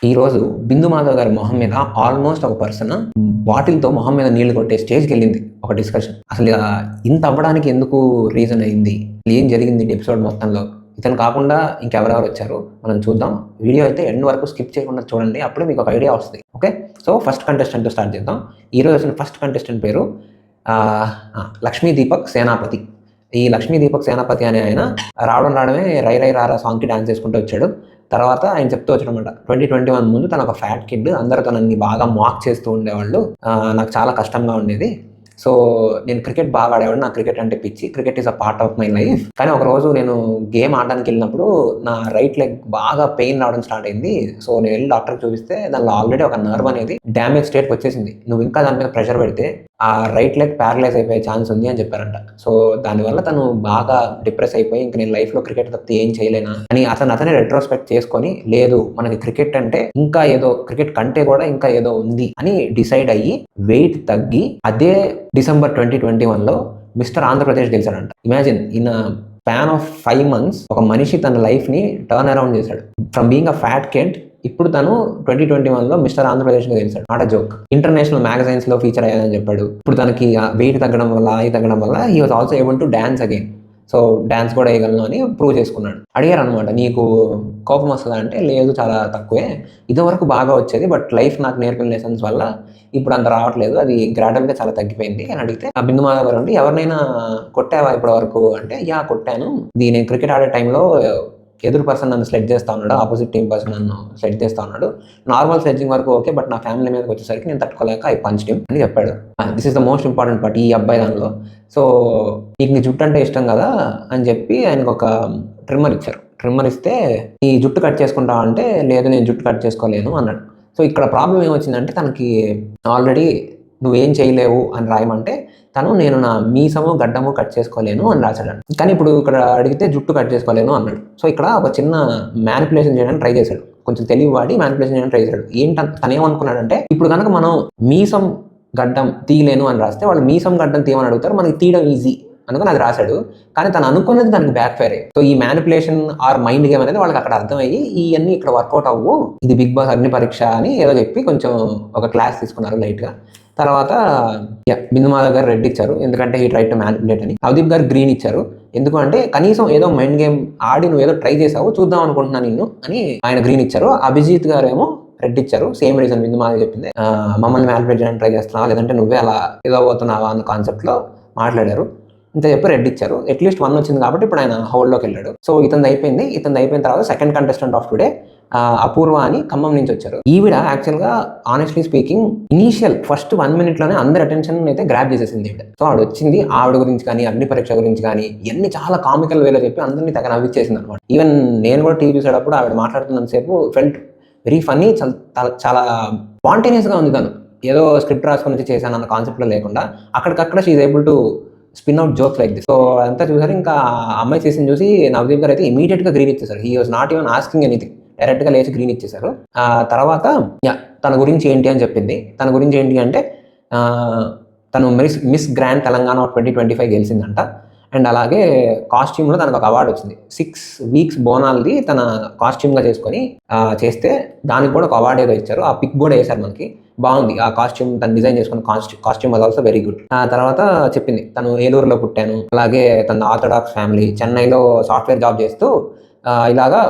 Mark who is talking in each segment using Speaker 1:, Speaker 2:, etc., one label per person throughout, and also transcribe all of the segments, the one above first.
Speaker 1: ఈరోజు బిందు మాధవ్ గారి మొహం మీద ఆల్మోస్ట్ ఒక పర్సన్ బాటిల్తో మొహం మీద నీళ్లు కొట్టే స్టేజ్కి వెళ్ళింది ఒక డిస్కషన్. అసలు ఇంత అవ్వడానికి ఎందుకు రీజన్ అయింది, ఏం జరిగింది ఎపిసోడ్ మొత్తంలో, ఇతను కాకుండా ఇంకెవరెవరు వచ్చారు మనం చూద్దాం. వీడియో అయితే ఎండ్ వరకు స్కిప్ చేయకుండా చూడండి, అప్పుడే మీకు ఒక ఐడియా వస్తుంది. Okay, so first contestant start చేద్దాం. ఈరోజు వచ్చిన ఫస్ట్ కంటెస్టెంట్ పేరు లక్ష్మీ దీపక్ సేనాపతి. ఈ లక్ష్మీ దీపక్ సేనాపతి అనే ఆయన రావడమే రై రై రారా సాంగ్కి డాన్స్ చేసుకుంటూ వచ్చాడు. తర్వాత ఆయన చెప్తూ వచ్చాడనమాట, 2021 ముందు తను ఒక ఫ్యాట్ కిడ్, అందరూ తనని బాగా మాక్ చేస్తూ ఉండేవాళ్ళు, నాకు చాలా కష్టంగా ఉండేది. సో నేను క్రికెట్ బాగా ఆడేవాడు, నాకు క్రికెట్ అంటే పిచ్చి, cricket is a part of my life. కానీ ఒకరోజు నేను గేమ్ ఆడడానికి వెళ్ళినప్పుడు నా రైట్ లెగ్ బాగా పెయిన్ రావడం స్టార్ట్ అయింది. సో నేను వెళ్ళి డాక్టర్కి చూపిస్తే దానిలో ఆల్రెడీ ఒక నర్వ్ అనేది డ్యామేజ్ స్టేట్కి వచ్చేసింది, నువ్వు ఇంకా దాని మీద ప్రెషర్ పెడితే ఆ రైట్ లెగ్ ప్యారలైజ్ అయిపోయే ఛాన్స్ ఉంది అని చెప్పారంట. సో దానివల్ల తను బాగా డిప్రెస్ అయిపోయి ఇంక నేను లైఫ్లో క్రికెట్ తప్పితే ఏం చేయలేనా అని అతనే రెట్రోస్పెక్ట్ చేసుకొని, లేదు మనకి క్రికెట్ అంటే ఇంకా ఏదో, క్రికెట్ కంటే కూడా ఇంకా ఏదో ఉంది అని డిసైడ్ అయ్యి వెయిట్ తగ్గి అదే డిసెంబర్ 2021లో మిస్టర్ ఆంధ్రప్రదేశ్ గెలిచాడంట. Imagine, in span of 5 months ఒక మనిషి తన లైఫ్ని టర్న్ అరౌండ్ చేశాడు. From being a fat kid ఇప్పుడు తను 2021లో మిస్టర్ ఆంధ్రప్రదేశ్లో గెలిచాడు. Not a joke. ఇంటర్నేషనల్ మ్యాగజైన్స్లో ఫీచర్ అయ్యాదని చెప్పాడు. ఇప్పుడు తనకి వెయిట్ తగ్గడం వల్ల he was also able to dance again. So dance కూడా వేయగలను అని ప్రూవ్ చేసుకున్నాడు. అడిగారు అనమాట, నీకు కోపం వస్తుందా అంటే, లేదు చాలా తక్కువే, ఇదివరకు బాగా వచ్చేది, బట్ లైఫ్ నాకు నేర్పిన లెసన్స్ వల్ల ఇప్పుడు అంత రావట్లేదు, అది గ్రాడ్యువల్గా చాలా తగ్గిపోయింది అని అడిగితే, ఆ బిందు మాధవ్ గారు అంటే, ఎవరినైనా కొట్టావా ఇప్పటి వరకు అంటే, కొట్టాను, నేను క్రికెట్ ఆడే టైంలో ఎదురు పర్సన్ నన్ను స్లెడ్ చేస్తూ ఉన్నాడు, ఆపోజిట్ టీం పర్సన్ నన్ను స్లెడ్ చేస్తూ ఉన్నాడు, నార్మల్ స్లెడ్జింగ్ వరకు ఓకే, బట్ నా ఫ్యామిలీ మీదకి వచ్చేసరికి నేను తట్టుకోలేక ఐ పంచ్ టీమ్ అని చెప్పాడు. This is the most important part ఈ అబ్బాయి దానిలో. సో నీకు నీ జుట్టు అంటే ఇష్టం కదా అని చెప్పి ఆయనకు ఒక ట్రిమ్మర్ ఇచ్చారు. ట్రిమ్మర్ ఇస్తే, ఈ జుట్టు కట్ చేసుకుంటావా అంటే, లేదు నేను జుట్టు కట్ చేసుకోలేను అన్నాడు. సో ఇక్కడ ప్రాబ్లం ఏమొచ్చిందంటే, తనకి ఆల్రెడీ నువ్వేం చేయలేవు అని రాయమంటే నేను నా మీసము గడ్డము కట్ చేసుకోలేను అని రాశాడు. కానీ ఇప్పుడు ఇక్కడ అడిగితే జుట్టు కట్ చేసుకోలేను అన్నాడు. సో ఇక్కడ ఒక చిన్న మ్యానిపులేషన్ చేయడానికి ట్రై చేశాడు, కొంచెం తెలివి వాడి మ్యానిపులేషన్ చేయడానికి ట్రై చేశాడు. తను ఏమనుకున్నాడంటే, ఇప్పుడు కనుక మనం మీసం గడ్డం తీయలేను అని రాస్తే వాళ్ళు మీసం గడ్డం తీయమని అడుగుతారు, మనకి తీయడం ఈజీ అనుకుని అది రాశాడు. కానీ తను అనుకున్నది దానికి బ్యాక్ ఫైర్ అయ్యి, సో ఈ మ్యానిపులేషన్ ఆర్ మైండ్ గేమ్ అనేది వాళ్ళకి అక్కడ అర్థమయ్యి, ఇవన్నీ ఇక్కడ వర్కౌట్ అవ్వు, ఇది బిగ్ బాస్ అగ్ని పరీక్ష అని ఏదో చెప్పి కొంచెం ఒక క్లాస్ తీసుకున్నారు లైట్గా. తర్వాత బిందు మాధవ్ గారు రెడ్ ఇచ్చారు, ఎందుకంటే ఈ ట్రై టు మ్యానిపులేట్ అని. అవదీప్ గారు గ్రీన్ ఇచ్చారు, ఎందుకు అంటే కనీసం ఏదో మైండ్ గేమ్ ఆడి నువ్వు ఏదో ట్రై చేసావు, చూద్దాం అనుకుంటున్నాను నిన్ను అని ఆయన గ్రీన్ ఇచ్చారు. అభిజిత్ గారు ఏమో రెడ్ ఇచ్చారు, సేమ్ రీజన్ బిందు మాధవ్ చెప్పింది, మమ్మల్ని మ్యానిపులేట్ చేయడానికి ట్రై చేస్తున్నావా, లేదంటే నువ్వే అలా ఏదో అవుతున్నావా అన్న కాన్సెప్ట్లో మాట్లాడారు. ఇంత చెప్పి రెడ్ ఇచ్చారు. అట్లీస్ట్ 1 వచ్చింది కాబట్టి ఇప్పుడు ఆయన హోల్డ్లోకి వెళ్ళాడు. సో ఇతను అయిపోయిన తర్వాత సెకండ్ కంటెస్టెంట్ ఆఫ్ టుడే అపూర్వ అని ఖమ్మం నుంచి వచ్చారు. ఈవిడ యాక్చువల్గా honestly speaking initial first 1 minute అందరి అటెన్షన్ అయితే గ్రాప్ చేసేసింది ఈవిడ. సో ఆవిడ వచ్చింది, ఆవిడ గురించి కానీ అగ్ని పరీక్ష గురించి కానీ ఎన్ని చాలా కామికల్ వేలో చెప్పి అందరినీ తెగ నవ్విచ్చేసింది అనమాట. ఈవెన్ నేను కూడా టీవీ చూసేటప్పుడు ఆవిడ మాట్లాడుతున్నంతసేపు ఫెల్ట్ వెరీ ఫన్నీ, చాలా స్పాంటేనియస్గా ఉంది. తను ఏదో స్క్రిప్ట్ రాసుకొని వచ్చి చేశాను అన్న కాన్సెప్ట్లో లేకుండా అక్కడికక్కడ she able to spin out jokes like this. So అంతా చూసారు. ఇంకా అమ్మాయి చేసిన చూసి నవదీప్ గారు అయితే ఇమీడియట్గా గ్రీన్ ఇచ్చేసారు. He was not even asking anything, డైరెక్ట్గా లేచి గ్రీన్ ఇచ్చేసారు. తర్వాత తన గురించి ఏంటి అని చెప్పింది. తన గురించి ఏంటి అంటే, తను మిస్ గ్రాండ్ తెలంగాణ 2025 గెలిచిందంట. అండ్ అలాగే కాస్ట్యూమ్లో తనకు ఒక అవార్డు వచ్చింది. 6 weeks బోనాల్ది తన కాస్ట్యూమ్గా చేసుకొని చేస్తే దానికి కూడా ఒక అవార్డు ఏదో ఇచ్చారు. ఆ పిక్ కూడా వేశారు మనకి, బాగుంది ఆ కాస్ట్యూమ్. తను డిజైన్ చేసుకున్న costume was also very good. తర్వాత చెప్పింది తను ఏలూరులో పుట్టాను, అలాగే తన ఆర్థడాక్స్ ఫ్యామిలీ, చెన్నైలో సాఫ్ట్వేర్ జాబ్ చేస్తూ ఇలాగా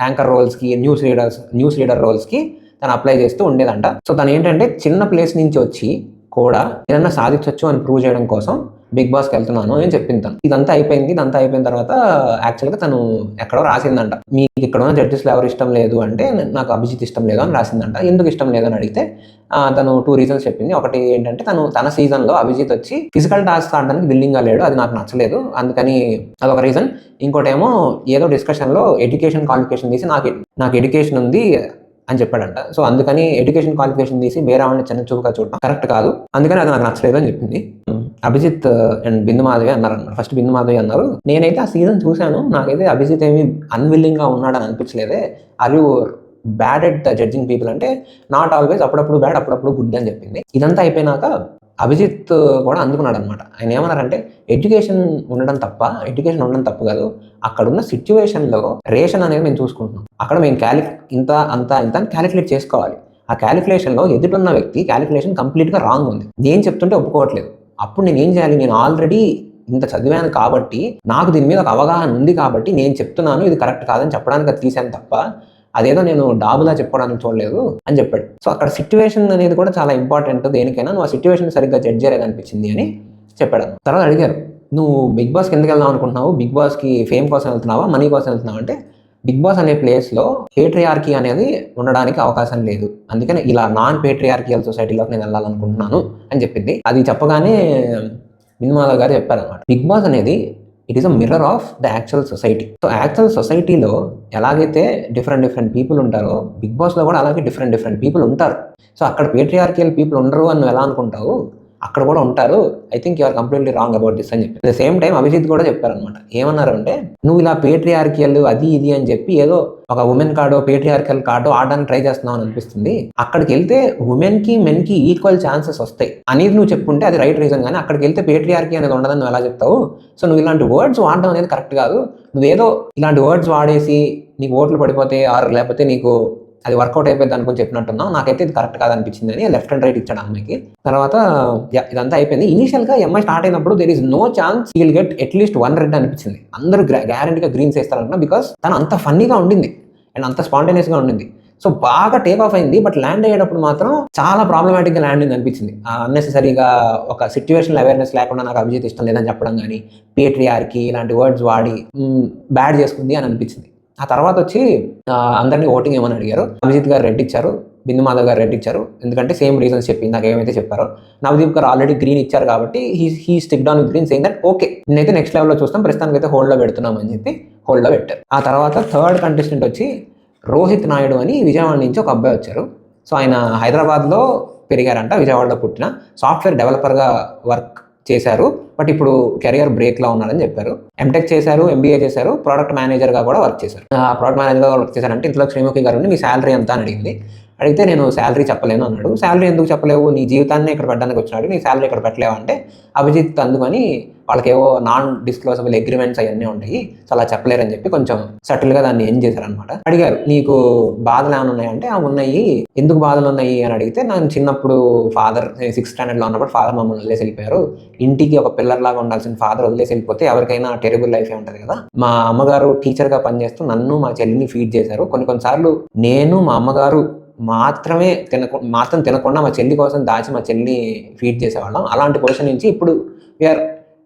Speaker 1: యాంకర్ రోల్స్కి, న్యూస్ రీడర్ రోల్స్కి తను అప్లై చేస్తూ ఉండేదంట. సో తను ఏంటంటే చిన్న ప్లేస్ నుంచి వచ్చి కూడా ఏదన్నా సాధించవచ్చు అని ప్రూవ్ చేయడం కోసం బిగ్ బాస్కి వెళ్తున్నాను అని చెప్పింది తను. ఇదంతా అయిపోయిన తర్వాత యాక్చువల్గా తను ఎక్కడో రాసిందంట, మీకు ఇక్కడ ఉన్న జడ్జెస్లో ఎవరు ఇష్టం లేదు అంటే, నాకు అభిజిత్ ఇష్టం లేదు అని రాసిందంట. ఎందుకు ఇష్టం లేదని అడిగితే తను 2 reasons చెప్పింది. ఒకటి ఏంటంటే, తన సీజన్లో అభిజిత్ వచ్చి ఫిజికల్ టాస్క్ ఆడడానికి విల్లింగ్గా లేడు, అది నాకు నచ్చలేదు, అందుకని అదొక రీజన్. ఇంకోటి ఏమో ఏదో డిస్కషన్లో ఎడ్యుకేషన్ క్వాలిఫికేషన్ తీసి నాకు ఎడ్యుకేషన్ ఉంది అని చెప్పాడంట. సో అందుకని ఎడ్యుకేషన్ క్వాలిఫికేషన్ తీసి వేరే వాళ్ళని చిన్న చూపుగా చూడటం కరెక్ట్ కాదు, అందుకని అది నాకు నచ్చలేదు అని చెప్పింది. అభిజిత్ అండ్ బిందు మాధవి అన్నారు. ఫస్ట్ బిందు మాధవి అన్నారు, నేనైతే ఆ సీజన్ చూశాను, నాకైతే అభిజిత్ ఏమి అన్విల్లింగ్గా ఉన్నాడని అనిపించలేదే, are you bad at judging people అంటే, నాట్ ఆల్వేస్, అప్పుడప్పుడు బ్యాడ్ అప్పుడప్పుడు గుడ్ అని చెప్పింది. ఇదంతా అయిపోయినాక అభిజిత్ కూడా అందుకున్నాడు అనమాట. ఆయన ఏమన్నారంటే ఎడ్యుకేషన్ ఉండడం తప్పు కాదు, అక్కడున్న సిచ్యువేషన్లో రేషన్ అనేది మేము చూసుకుంటున్నాం, అక్కడ మేము ఇంత అని క్యాలిక్యులేట్ చేసుకోవాలి. ఆ క్యాలిక్యులేషన్లో ఎదుటిన్న వ్యక్తి క్యాలిక్యులేషన్ కంప్లీట్గా రాంగ్ ఉంది, నేను చెప్తుంటే ఒప్పుకోవట్లేదు. అప్పుడు నేను ఏం చేయాలి? నేను ఆల్రెడీ ఇంత చదివాను కాబట్టి, నాకు దీని మీద ఒక అవగాహన ఉంది కాబట్టి నేను చెప్తున్నాను ఇది కరెక్ట్ కాదని చెప్పడానికి అది తీసాను తప్ప అదేదో నేను డాబులా చెప్పుకోవడానికి చూడలేదు అని చెప్పాడు. సో అక్కడ సిచ్యువేషన్ అనేది కూడా చాలా ఇంపార్టెంట్. దేనికైనా నువ్వు ఆ సిచ్యువేషన్ సరిగ్గా జడ్జ్ చేయలేదనిపించింది అని చెప్పాడు. తర్వాత అడిగారు, నువ్వు బిగ్ బాస్కి ఎందుకు వెళ్దాం అనుకుంటున్నావు? బిగ్ బాస్కి ఫేమ్ కోసం వెళ్తున్నావా, మనీ కోసం వెళ్తున్నావు అంటే, బిగ్ బాస్ అనే ప్లేస్లో పేట్రియార్కీ అనేది ఉండడానికి అవకాశం లేదు, అందుకని ఇలా నాన్ పేట్రియార్కియల్ సొసైటీలోకి నేను వెళ్ళాలనుకుంటున్నాను అని చెప్పింది. అది చెప్పగానే బిందుమాధవ్ గారు చెప్పారనమాట, బిగ్ బాస్ అనేది it is a mirror of the actual society. So actual సొసైటీలో ఎలాగైతే డిఫరెంట్ పీపుల్ ఉంటారో, బిగ్ బాస్లో కూడా అలాగే డిఫరెంట్ పీపుల్ ఉంటారు. సో అక్కడ పేట్రియార్కియల్ పీపుల్ ఉండరు అని నువ్వు ఎలా అనుకుంటావు, అక్కడ కూడా ఉంటారు. I think you are completely wrong about this అని చెప్పి, ద సేమ్ టైం అభిజిత్ కూడా చెప్పారనమాట. ఏమన్నారంటే, నువ్వు ఇలా పేట్రియార్కియల్ అది ఇది అని చెప్పి ఏదో ఒక ఉమెన్ కార్డో పేట్రియార్కియల్ కార్డో ఆడడానికి ట్రై చేస్తున్నావు అని అనిపిస్తుంది. అక్కడికి వెళ్తే ఉమెన్కి మెన్కి ఈక్వల్ ఛాన్సెస్ వస్తాయి అనేది నువ్వు చెప్పుకుంటే అది రైట్ రీజన్, కానీ అక్కడికి వెళ్తే పేట్రియార్కీ అనేది ఉండదని నువ్వు ఎలా చెప్తావు? సో నువ్వు ఇలాంటి వర్డ్స్ వాడడం అనేది కరెక్ట్ కాదు. నువ్వేదో ఇలాంటి వర్డ్స్ వాడేసి నీకు ఓట్లు పడిపోతే లేకపోతే నీకు అది వర్కౌట్ అయిపోయింది అనుకుని చెప్పినట్టున్నావు, నాకైతే ఇది కరెక్ట్ కాదనిపించింది అని లెఫ్ట్ అండ్ రైట్ ఇచ్చాడు అమ్మాయికి. తర్వాత ఇదంతా అయిపోయింది. ఇనిషియల్గా ఎంఐ స్టార్ట్ అయినప్పుడు there is no chance he will get at least 1 red అనిపించింది. అందరూ గ్యారంటీగా గ్రీన్స్ వేస్తారంటున్నా, బికాస్ తను అంత ఫన్నీగా ఉండింది అండ్ అంత స్పాంటేనియస్గా ఉండింది. సో బాగా టేక్ ఆఫ్ అయింది. బట్ ల్యాండ్ అయ్యేటప్పుడు మాత్రం చాలా ప్రాబ్లమాటిక్గా ల్యాండ్ అయింది అనిపించింది. అన్నెసెసరీగా ఒక సిచ్యువేషనల్ అవేర్నెస్ లేకుండా నాకు అభిజిత్ ఇష్టం లేదని చెప్పడం కానీ, పేట్రియార్కీ ఇలాంటి వర్డ్స్ వాడి బ్యాడ్ చేసుకుంది అని అనిపించింది. ఆ తర్వాత వచ్చి అందరినీ ఓటింగ్ ఏమని అడిగారు. అభిజిత్ గారు రెడ్ ఇచ్చారు, బిందుమాధవ్ గారు రెడ్ ఇచ్చారు, ఎందుకంటే సేమ్ రీజన్స్ చెప్పింది నాకు ఏమైతే చెప్పారో. నవదీప్ గారు ఆల్రెడీ గ్రీన్ ఇచ్చారు కాబట్టి he stick down with green, saying that okay నేనైతే నెక్స్ట్ లెవెల్లో చూస్తాం, ప్రస్తుతానికి అయితే హోల్డ్లో పెడుతున్నాం అని చెప్పి హోల్డ్లో పెట్టారు. ఆ తర్వాత థర్డ్ కంటెస్టెంట్ వచ్చి రోహిత్ నాయుడు అని విజయవాడ నుంచి ఒక అబ్బాయి వచ్చారు. సో ఆయన హైదరాబాద్లో పెరిగారంట, విజయవాడలో పుట్టిన సాఫ్ట్వేర్ డెవలపర్గా వర్క్ చేశారు. బట్ ఇప్పుడు కెరియర్ బ్రేక్లో ఉన్నారని చెప్పారు. ఎంటెక్ చేశారు, ఎంబీఏ చేశారు, ప్రోడక్ట్ మేనేజర్గా కూడా వర్క్ చేశారు. ప్రోడక్ట్ మేనేజర్గా వర్క్ చేశారంటే ఇంట్లో శ్రీముఖి గారు మీ శాలరీ ఎంత అని అడిగింది. అడిగితే నేను శాలరీ చెప్పలేను అన్నాడు. శాలరీ ఎందుకు చెప్పలేవు, నీ జీవితాన్ని ఇక్కడ పెట్టడానికి వచ్చినాడు, నీ శాలరీ ఇక్కడ పెట్టలేవు అంటే అభిజిత్ అందుకని వాళ్ళకేవో నాన్ డిస్క్లోజబుల్ అగ్రిమెంట్స్ అవన్నీ ఉంటాయి, సో అలా చెప్పలేరని చెప్పి కొంచెం సటిల్గా దాన్ని ఏం చేశారనమాట. అడిగారు, నీకు బాధలు ఏమైనా ఉన్నాయంటే ఉన్నాయి, ఎందుకు బాధలు ఉన్నాయి అని అడిగితే, నేను చిన్నప్పుడు ఫాదర్ 6th స్టాండర్డ్లో ఉన్నప్పుడు ఫాదర్ మమ్మల్ని వదిలేసి వెళ్ళిపోయారు, ఇంటికి ఒక పిల్లర్ లాగా ఉండాల్సిన ఫాదర్ వదిలేసి వెళ్ళిపోతే ఎవరికైనా టెరిబుల్ లైఫ్ ఉంటుంది కదా. మా అమ్మగారు టీచర్గా పనిచేస్తూ నన్ను మా చెల్లిని ఫీడ్ చేశారు. కొన్నిసార్లు నేను మా అమ్మగారు మాత్రం తినకుండా మా చెల్లి కోసం దాచి మా చెల్లిని ఫీడ్ చేసేవాళ్ళం. అలాంటి పొజిషన్ నుంచి ఇప్పుడు we are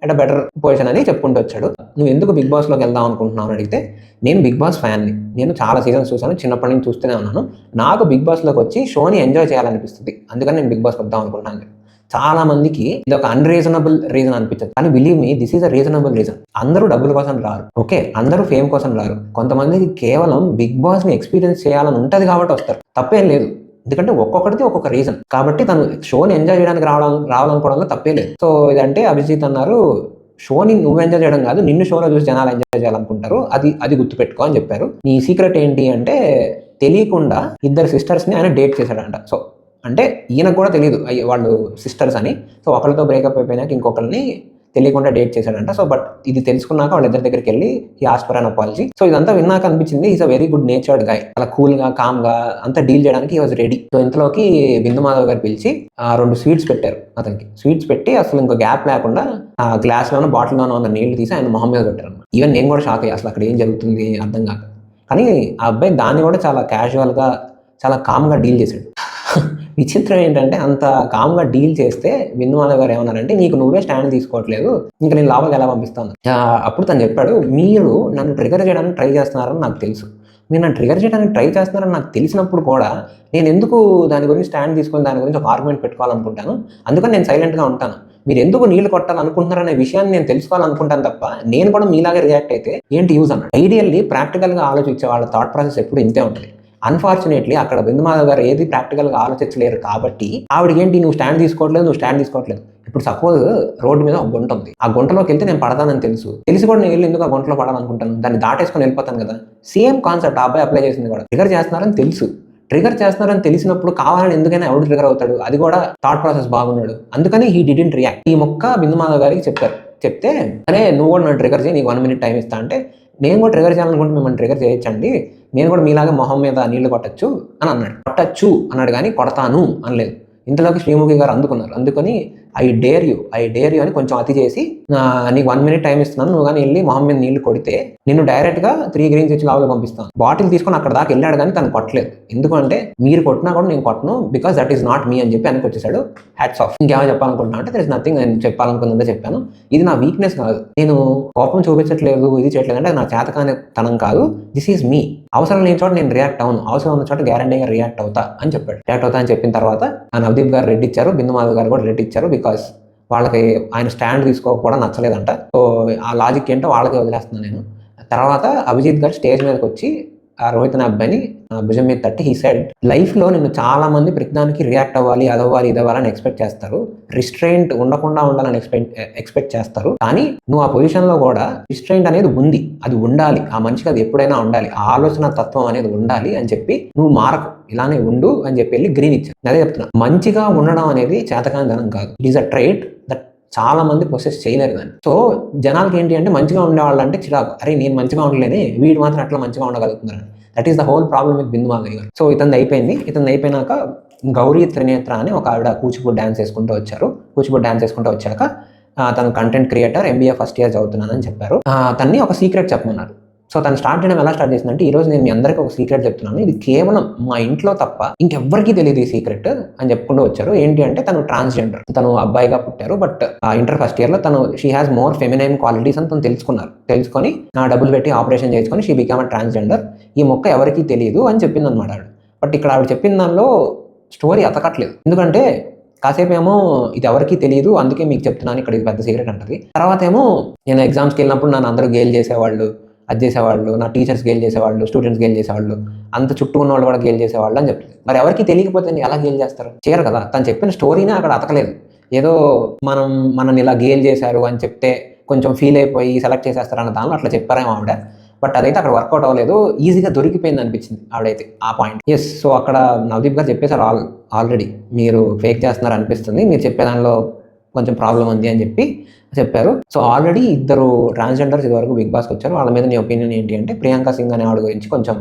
Speaker 1: at a better position అని చెప్పుకుంటూ వచ్చాడు. నువ్వు ఎందుకు బిగ్ బాస్లోకి వెళ్దాం అనుకుంటున్నావు అని అడిగితే, నేను బిగ్ బాస్ ఫ్యాన్ని, నేను చాలా సీజన్స్ చూసాను, చిన్నప్పటి నుంచి చూస్తూనే ఉన్నాను, నాకు బిగ్ బాస్లోకి వచ్చి షోని ఎంజాయ్ చేయాలనిపిస్తుంది, అందుకని నేను బిగ్ బాస్కి వద్దాం అనుకుంటున్నాను. చాలా మందికి ఇది ఒక అన్రీజనబుల్ రీజన్ అనిపించదు, కానీ believe me this is a reasonable reason. అందరూ డబ్బుల కోసం రారు, ఓకే, అందరూ ఫేమ్ కోసం రారు, కొంతమందికి కేవలం బిగ్ బాస్ని ఎక్స్పీరియన్స్ చేయాలని ఉంటుంది కాబట్టి వస్తారు, తప్పేం లేదు. ఎందుకంటే ఒక్కొక్కటిది ఒక్కొక్క రీజన్, కాబట్టి తను షోని ఎంజాయ్ చేయడానికి రావాలనుకోవడంలో తప్పే లేదు. సో ఇదంటే అభిజిత్ అన్నారు, షోని నువ్వు ఎంజాయ్ చేయడం కాదు, నిన్ను షోలో చూసి జనాలు ఎంజాయ్ చేయాలనుకుంటారు, అది గుర్తుపెట్టుకో అని చెప్పారు. నీ సీక్రెట్ ఏంటి అంటే, తెలియకుండా 2 సిస్టర్స్ని ఆయన డేట్ చేశాడంట. సో అంటే ఈయనకు కూడా తెలియదు వాళ్ళు సిస్టర్స్ అని. సో ఒకరితో బ్రేకప్ అయిపోయినాక ఇంకొకరిని తెలియకుండా డేట్ చేశాడంట. సో బట్ ఇది తెలుసుకున్నాక వాళ్ళిద్దరి దగ్గరికి వెళ్ళి ఈ ask for an apology. So ఇదంతా విన్నాక అనిపించింది is a very good natured guy, అలా కూల్గా కామ్గా అంతా డీల్ చేయడానికి ఈ వాజ్ రెడీ. సో ఇంతలోకి బిందుమాధవ్ గారు పిలిచి 2 స్వీట్స్ పెట్టారు అతనికి. స్వీట్స్ పెట్టి అసలు ఇంకో గ్యాప్ లేకుండా ఆ గ్లాస్లోనో బాటిల్లోనో ఉన్న నీళ్లు తీసి ఆయన మొహం మీద పెట్టారు. ఈవెన్ నేను కూడా షాక్ అయ్యి, అసలు అక్కడ ఏం జరుగుతుంది అర్థం కాక. కానీ ఆ అబ్బాయి దాన్ని కూడా చాలా క్యాజువల్గా చాలా కామ్గా డీల్ చేశాడు. విచిత్రం ఏంటంటే, అంత కామ్గా డీల్ చేస్తే బిందుమాధవ్ గారు ఏమన్నారంటే, నీకు నువ్వే స్టాండ్ తీసుకోవట్లేదు, ఇంకా నేను లాభాలు ఎలా పంపిస్తాను. అప్పుడు తను చెప్పాడు, మీరు నన్ను ట్రిగర్ చేయడానికి ట్రై చేస్తున్నారని నాకు తెలుసు, మీరు నన్ను ట్రిగర్ చేయడానికి ట్రై చేస్తున్నారని నాకు తెలిసినప్పుడు కూడా నేను ఎందుకు దాని గురించి స్టాండ్ తీసుకొని దాని గురించి ఒక ఆర్గ్యుమెంట్ పెట్టుకోవాలనుకుంటాను, అందుకని నేను సైలెంట్గా ఉంటాను. మీరు ఎందుకు నీళ్లు కొట్టాలనుకుంటున్నారనే విషయాన్ని నేను తెలుసుకోవాలనుకుంటాను తప్ప నేను కూడా మీలాగే రియాక్ట్ అయితే ఏంటి యూజ్ అన్నాడు. ఐడియల్లీ ప్రాక్టికల్గా ఆలోచించే వాళ్ళ థాట్ ప్రాసెస్ ఎప్పుడు ఇంతే ఉంటుంది. అన్ఫార్చునేట్లీ అక్కడ బిందుమాధవ్ గారు ఏది ప్రాక్టికల్గా ఆలోచించలేరు కాబట్టి ఆవిడకి ఏంటి, నువ్వు స్టాండ్ తీసుకోవట్లేదు. ఇప్పుడు సపోజ్ రోడ్డు మీద ఒక గుంట ఉంది, ఆ గుంటలోకి వెళ్తే నేను పడతానని తెలిసి కూడా నేను వెళ్ళి ఎందుకు ఆ గుంటలో పడాలనుకుంటాను, దాన్ని దాటేసుకొని వెళ్ళిపోతాను కదా. సేమ్ కాన్సెప్ట్ ఆ అబ్బాయి అప్లై చేసింది కూడా. ట్రిగర్ చేస్తున్నారని తెలుసు, ట్రిగర్ చేస్తున్నారని తెలిసినప్పుడు కావాలని ఎందుకైనా ఎవడు ట్రిగర్ అవుతాడు, అది కూడా థాట్ ప్రాసెస్ బాగున్నాడు, అందుకని హీ డిడెంట్ రియాక్ట్. ఈ మొక్క బిందు మాధవ్ గారికి చెప్పారు, చెప్తే అరే నువ్వు కూడా నన్ను ట్రిగర్ చేయి, నీకు 1 minute టైం ఇస్తా అంటే, నేను కూడా ట్రిగర్ చేయాలనుకుంటే మిమ్మల్ని ట్రిగర్ చేయొచ్చండి, నేను కూడా మీలాగా మొహం మీద నీళ్లు కొట్టచ్చు అని అన్నాడు. కొట్టచ్చు అన్నాడు కానీ కొడతాను అనలేదు. ఇంతలోకి శ్రీముఖి గారు అందుకొని ఐ డేర్ యూ అని కొంచెం అతి చేసి, నీకు 1 minute టైం ఇస్తున్నాను, నువ్వు కానీ వెళ్ళి మొహం మీద నీళ్లు కొడితే నిన్ను డైరెక్ట్గా 3 greens ఇచ్చి లావుగా పంపిస్తాను. బాటిల్ తీసుకొని అక్కడ దాకా వెళ్ళాడు కానీ తను కొట్టలేదు. ఎందుకంటే మీరు కొట్టినా కూడా నేను కొట్టను, because that is not me అని చెప్పి వెనక్కి వచ్చేసాడు. Hats off. ఇంకేమో చెప్పాలనుకుంటున్నా అంటే దర్ ఇస్ నథింగ్, నేను చెప్పాలనుకున్నదే చెప్పాను, ఇది నా వీక్నెస్ కాదు, నేను కోపం చూపించట్లేదు, ఇది చేయట్లేదు అంటే నా చేతకాని తనం కాదు, దిస్ ఈజ్ మీ. అవసరం లేని చోట నేను రియాక్ట్ అవును, అవసరం ఉన్న చోట గ్యారంటీగా రియాక్ట్ అవుతా అని చెప్పాడు. రియాక్ట్ అవుతా అని చెప్పిన తర్వాత నవదీప్ గారు రెడ్ ఇచ్చారు, బిందు మాధవ్ గారు కూడా రెడ్ ఇచ్చారు, బికాస్ వాళ్ళకి ఆయన స్టాండ్ తీసుకోకపోవడం నచ్చలేదంట. సో ఆ లాజిక్ ఏంటో వాళ్ళకి వదిలేస్తున్నాను నేను. తర్వాత అభిజిత్ గారు స్టేజ్ మీదకి వచ్చి ఆ రోహిత్ అనే అబ్బాయిని భుజం మీద తట్టి హీ సెడ్, లైఫ్లో నిన్ను చాలా మంది ప్రతిదానికి రియాక్ట్ అవ్వాలి, అదవ్వాలి, ఇదవ్వాలని ఎక్స్పెక్ట్ చేస్తారు, రిస్ట్రెయింట్ ఉండకుండా ఉండాలని ఎక్స్పెక్ట్ చేస్తారు, కానీ నువ్వు ఆ పొజిషన్లో కూడా రిస్ట్రెయింట్ అనేది ఉంది, అది ఉండాలి, ఆ మనిషికి అది ఎప్పుడైనా ఉండాలి, ఆ ఆలోచన తత్వం అనేది ఉండాలి అని చెప్పి నువ్వు మారకు, ఇలానే ఉండు అని చెప్పి వెళ్ళి గ్రీన్ ఇచ్చాను. అదే చెప్తున్నా, మంచిగా ఉండడం అనేది చేతకానితనం కాదు, it is a trait that చాలా మంది ప్రొసెస్ చేయలేరు దాన్ని. సో జనాలకి ఏంటి అంటే మంచిగా ఉండేవాళ్ళు అంటే చిరాకు, అరే నేను మంచిగా ఉండలేనే, వీడు మాత్రం అట్లా మంచిగా ఉండగలుగుతున్నారని. That is the whole problem with Bindu Madhav గారు. సో ఇతను అయిపోయినాక గౌరీ త్రినేత్ర అని ఒక ఆవిడ కూచిపూడి డ్యాన్స్ వేసుకుంటూ వచ్చాక తను content creator, MBA first year చదువుతున్నానని చెప్పారు. తన్ని ఒక సీక్రెట్ చెప్పమన్నారు. సో తను స్టార్ట్ చేయడం ఎలా స్టార్ట్ చేసిందంటే, ఈరోజు నేను మీ అందరికీ ఒక సీక్రెట్ చెప్తున్నాను, ఇది కేవలం మా ఇంట్లో తప్ప ఇంకెవ్వరికీ తెలియదు ఈ సీక్రెట్ అని చెప్పుకుంటూ వచ్చారు. ఏంటి అంటే తను ట్రాన్స్జెండర్, తను అబ్బాయిగా పుట్టారు, బట్ ఇంటర్ ఫస్ట్ ఇయర్లో తను she has more feminine qualities అని తను తెలుసుకొని డబ్బులు పెట్టి ఆపరేషన్ చేసుకొని షీ బికమ్ ట్రాన్స్జెండర్. ఈ మొక్క ఎవరికీ తెలియదు అని చెప్పింది అనమాట ఆవిడ. బట్ ఇక్కడ ఆవిడ చెప్పిన దానిలో స్టోరీ అతకట్లేదు, ఎందుకంటే కాసేపు ఏమో ఇది ఎవరికీ తెలియదు అందుకే మీకు చెప్తున్నాను, ఇక్కడ ఇది పెద్ద సీక్రెట్ అంటది. తర్వాత ఏమో నేను ఎగ్జామ్స్కి వెళ్ళినప్పుడు నన్ను అందరూ గేల్ చేసేవాళ్ళు, అది చేసేవాళ్ళు, నా టీచర్స్ గేల్ చేసేవాళ్ళు, స్టూడెంట్స్ గేల్ చేసేవాళ్ళు, అంత చుట్టూ ఉన్న వాళ్ళు కూడా గేల్ చేసేవాళ్ళు అని చెప్తుంది. మరి ఎవరికి తెలియకపోతే ఎలా గేల్ చేస్తారు, చేయరు కదా. తను చెప్పిన స్టోరీనే అక్కడ అతకలేదు, ఏదో మనని ఇలా గేల్ చేశారు అని చెప్తే కొంచెం ఫీల్ అయిపోయి సెలెక్ట్ చేసేస్తారు అన్న దానిలో అట్లా చెప్పారేమో ఆవిడ. బట్ అదైతే అక్కడ వర్కౌట్ అవ్వలేదు, ఈజీగా దొరికిపోయింది అనిపించింది ఆవిడైతే ఆ పాయింట్. ఎస్, సో అక్కడ నవదీప్ గారు చెప్పేశారు ఆల్రెడీ మీరు ఫేక్ చేస్తున్నారు అనిపిస్తుంది, మీరు చెప్పే దానిలో కొంచెం ప్రాబ్లం ఉంది అని చెప్పి చెప్పారు. సో ఆల్రెడీ 2 ట్రాన్స్జెండర్స్ ఇదివరకు బిగ్ బాస్కి వచ్చారు, వాళ్ళ మీద నీ ఒపీనియన్ ఏంటి అంటే, ప్రియాంక సింగ్ అనే ఆవిడ గురించి కొంచెం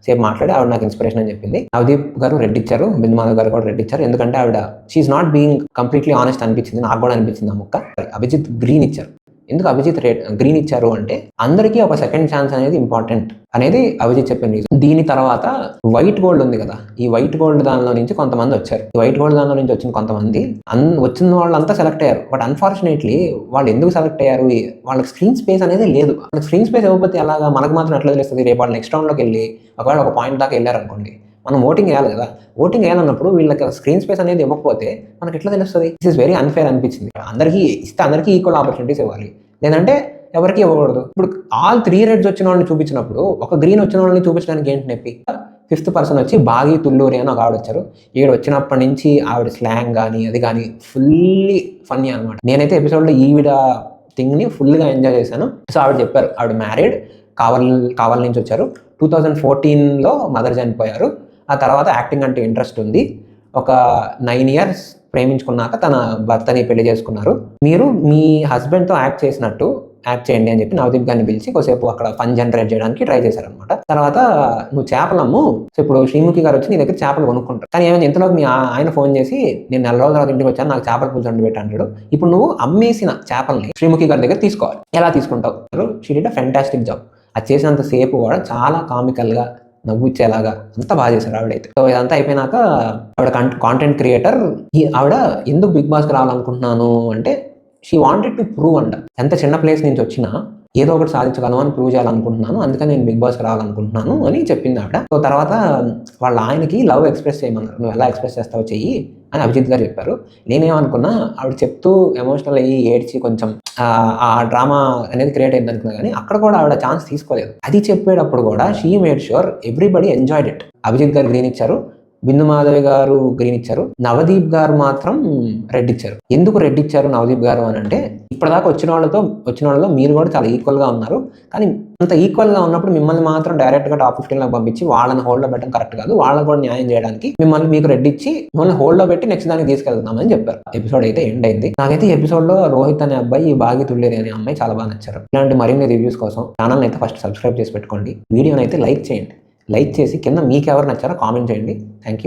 Speaker 1: సేపు మాట్లాడి ఆవిడ నాకు ఇన్స్పిరేషన్ అని చెప్పింది. నవదీప్ గారు రెడ్ ఇచ్చారు, బిందు మాధవ్ గారు కూడా రెడ్ ఇచ్చారు, ఎందుకంటే ఆవిడ she is not being completely honest అనిపించింది, నాకు కూడా అనిపించింది ఆ ముక్క. అభిజిత్ గ్రీన్ ఇచ్చారు. ఎందుకు అభిజిత్ గ్రీన్ ఇచ్చారు అంటే, అందరికీ ఒక సెకండ్ ఛాన్స్ అనేది ఇంపార్టెంట్ అనేది అభిజిత్ చెప్పిన రీజన్. దీని తర్వాత వైట్ గోల్డ్ ఉంది కదా, ఈ వైట్ గోల్డ్ దానిలో నుంచి కొంతమంది వచ్చారు. ఈ వైట్ గోల్డ్ దానిలో నుంచి వచ్చిన కొంతమంది వచ్చిన వాళ్ళంతా సెలెక్ట్ అయ్యారు. బట్ అన్ఫార్చునేట్లీ వాళ్ళు ఎందుకు సెలెక్ట్ అయ్యారు, వాళ్ళకి స్క్రీన్ స్పేస్ అనేది లేదు. వాళ్ళకి స్క్రీన్ స్పేస్ ఇవ్వకపోతే ఎలాగా, మనకు మాత్రం ఎట్లా తెలుస్తుంది. రేపు వాళ్ళు నెక్స్ట్ రౌండ్లోకి వెళ్ళి ఒకవేళ ఒక పాయింట్ దాకా వెళ్ళారనుకోండి, మనం ఓటింగ్ వేయాలి కదా, ఓటింగ్ వేయాలన్నప్పుడు వీళ్ళకి స్క్రీన్ స్పేస్ అనేది ఇవ్వకపోతే మనకి ఎట్లా తెలుస్తుంది. దిస్ ఇస్ వెరీ అన్ఫేర్ అనిపించింది. అందరికీ ఇస్తే అందరికీ ఈక్వల్ ఆపర్చునిటీస్ ఇవ్వాలి, లేదంటే ఎవరికి ఇవ్వకూడదు. ఇప్పుడు ఆల్ 3 రెడ్స్ వచ్చిన వాళ్ళని చూపించినప్పుడు ఒక గ్రీన్ వచ్చిన వాళ్ళని చూపించడానికి ఏంటి నొప్పి. 5th పర్సన్ వచ్చి బాగి తుల్లూరి అని ఒక ఆవిడ వచ్చారు. ఈవిడ వచ్చినప్పటి నుంచి ఆవిడ స్లాంగ్ కానీ అది కానీ ఫుల్లీ ఫన్నీ అనమాట. నేనైతే ఎపిసోడ్లో ఈవిడ థింగ్ని ఫుల్గా ఎంజాయ్ చేశాను. సో ఆవిడ చెప్పారు, ఆవిడ మ్యారీడ్, కావల్ నుంచి వచ్చారు, 2014లో మదర్ చనిపోయారు, ఆ తర్వాత యాక్టింగ్ అంటే ఇంట్రెస్ట్ ఉంది, ఒక 9 years ప్రేమించుకున్నాక తన భర్తని పెళ్లి చేసుకున్నారు, మీరు మీ హస్బెండ్తో యాక్ట్ చేయండి అని చెప్పి నవదీప్ గారిని పిలిచి కొద్దిసేపు అక్కడ ఫన్ జనరేట్ చేయడానికి ట్రై చేశారనమాట. తర్వాత నువ్వు చేపలమ్ము, సో ఇప్పుడు శ్రీముఖి గారు వచ్చి నీ దగ్గర చేపలు కొనుక్కుంటారు, కానీ ఏమైనా ఇంతలోకి మీ ఆయన ఫోన్ చేసి నేను 4 రోజుల తర్వాత ఇంటికి వచ్చాను, నాకు చేపల పులుసు వండి పెట్టాడు. ఇప్పుడు నువ్వు అమ్మేసిన చేపల్ని శ్రీముఖి గారి దగ్గర తీసుకోవాలి, ఎలా తీసుకుంటావు. She did a fantastic job. అది చేసినంత సేపు కూడా చాలా కామికల్గా నవ్వుచ్చేలాగా అంతా బాగా చేశారు ఆవిడైతే. సో ఇదంతా అయిపోయినాక ఆవిడ కాంటెంట్ క్రియేటర్. ఆవిడ ఎందుకు బిగ్ బాస్కి రావాలనుకుంటున్నాను అంటే, షీ వాంటెడ్ టు ప్రూవ్ అంట, ఎంత చిన్న ప్లేస్ నుంచి వచ్చినా ఏదో ఒకటి సాధించగలను అని ప్రూవ్ చేయాలనుకుంటున్నాను, అందుకని నేను బిగ్ బాస్కి రావాలనుకుంటున్నాను అని చెప్పింది ఆవిడ. సో తర్వాత వాళ్ళ ఆయనకి లవ్ ఎక్స్ప్రెస్ చేయమన్నారు, నువ్వు ఎలా ఎక్స్ప్రెస్ చేస్తావో చెయ్యి అని అభిజిత్ గారు చెప్పారు. నేనేమనుకున్నా, ఆవిడ చెప్తూ ఎమోషనల్ అయ్యి ఏడ్చి కొంచెం ఆ డ్రామా అనేది క్రియేట్ అయింది అనుకున్నా, కానీ అక్కడ కూడా ఆవిడ ఛాన్స్ తీసుకోలేదు. అది చెప్పేటప్పుడు కూడా she made sure everybody enjoyed it. Abhijit garu green ఇచ్చారు, బిందు మాధవి గారు గ్రీన్ ఇచ్చారు, నవదీప్ గారు మాత్రం రెడ్ ఇచ్చారు. ఎందుకు రెడ్ ఇచ్చారు నవదీప్ గారు అని అంటే, ఇప్పటిదాకా వచ్చిన వాళ్ళలో మీరు కూడా చాలా ఈక్వల్గా ఉన్నారు, కానీ అంత ఈక్వల్గా ఉన్నప్పుడు మిమ్మల్ని మాత్రం డైరెక్ట్గా టాప్ 15 పంపించి వాళ్ళని హోల్డ్లో పెట్టడం కరెక్ట్ కాదు, వాళ్ళని కూడా న్యాయం చేయడానికి మీకు రెడ్ ఇచ్చి మిమ్మల్ని హోల్డ్లో పెట్టి నెక్స్ట్ దానికి తీసుకెళ్తున్నామని చెప్పారు. ఎపిసోడ్ అయితే ఎండ్ అయింది. నాకైతే ఈ ఎపిసోడ్లో రోహిత్ అనే అబ్బాయి, ఈ బాగి తుళ్ళేరి అనే అమ్మాయి చాలా బాగా నచ్చారు. ఇలాంటి మరిన్ని రివ్యూస్ కోసం ఛానల్ని అయితే ఫస్ట్ సబ్స్క్రైబ్ చేసి పెట్టుకోండి, వీడియోని అయితే లైక్ చేయండి, లైక్ చేసి కింద మీకు ఎవరు నచ్చారో కామెంట్ చేయండి. Thank you.